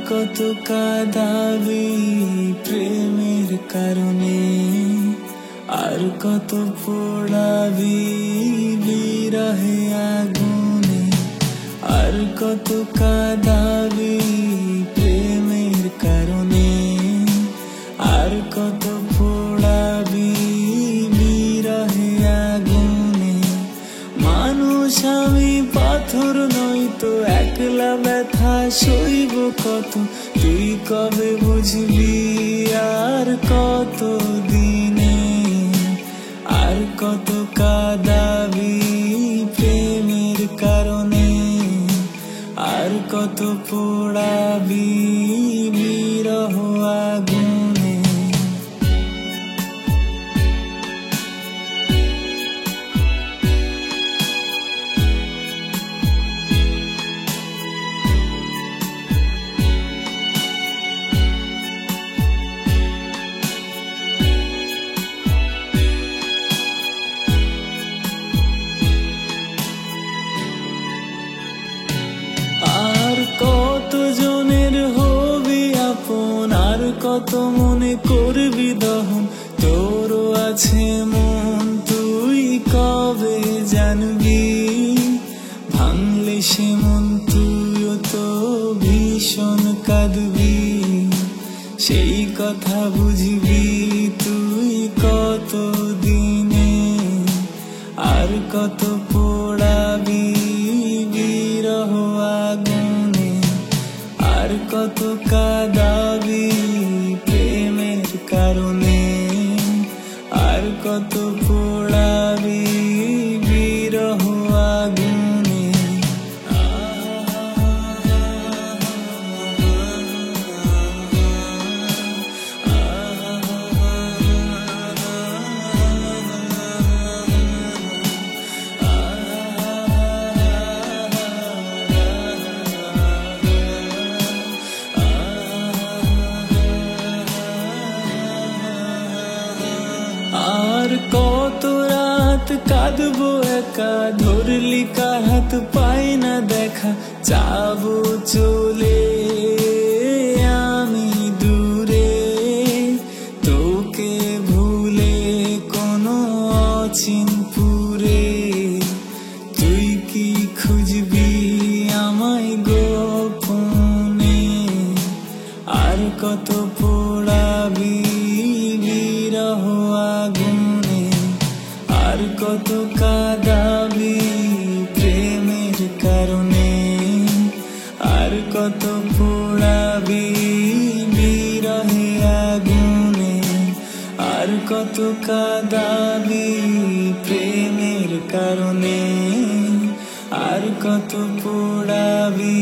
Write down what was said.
কত কাঁদাবি প্রেমের কারণে, আর কত পোড়াবি বিরহে আগুনে, আর কত কাঁদাবি প্রেমের কারণে, আর কত পোড়াবি বিরহে আগুনে। মানুষ আমি পাথর নই তো, একলা ব্যথা সইব কত, তুই কবে বুঝবি আর কত দিনে, আর কত কাঁদাবি প্রেমের কারণে, আর কত পোড়াবি বিরহ আগুনে। আর কত জনের হবি আপন, আর কত মনে করবি দহন, তোরও আছে মন তুই কবে জানবি, ভাঙলে সে মন তুইও তো ভীষণ কাঁদবি, সেই কথা বুঝবি তুই কত দিনে, আর কত পোড়াবি বিরহ আগুনে, আর কত কাঁদাবি প্রেমের কারণে, আর কত পোড়াবি বিরহ আগুনে। আর কত রাত কাঁদবো একা, ধরলি কার হাত পাই না দেখা, যাবো চলে আমি দূরে, তোকে ভুলে কোনো অচিনপুরে, তুই কি খুঁজবি আমায় গোপনে, আর কত পোড়াবি বিরহ আগুনে, আর কত কাঁদাবি প্রেমের কারণে, আর কত পোড়াবি বিরহে আগুনে, আর কত কাঁদাবি প্রেমের কারণে, আর কত পোড়াবি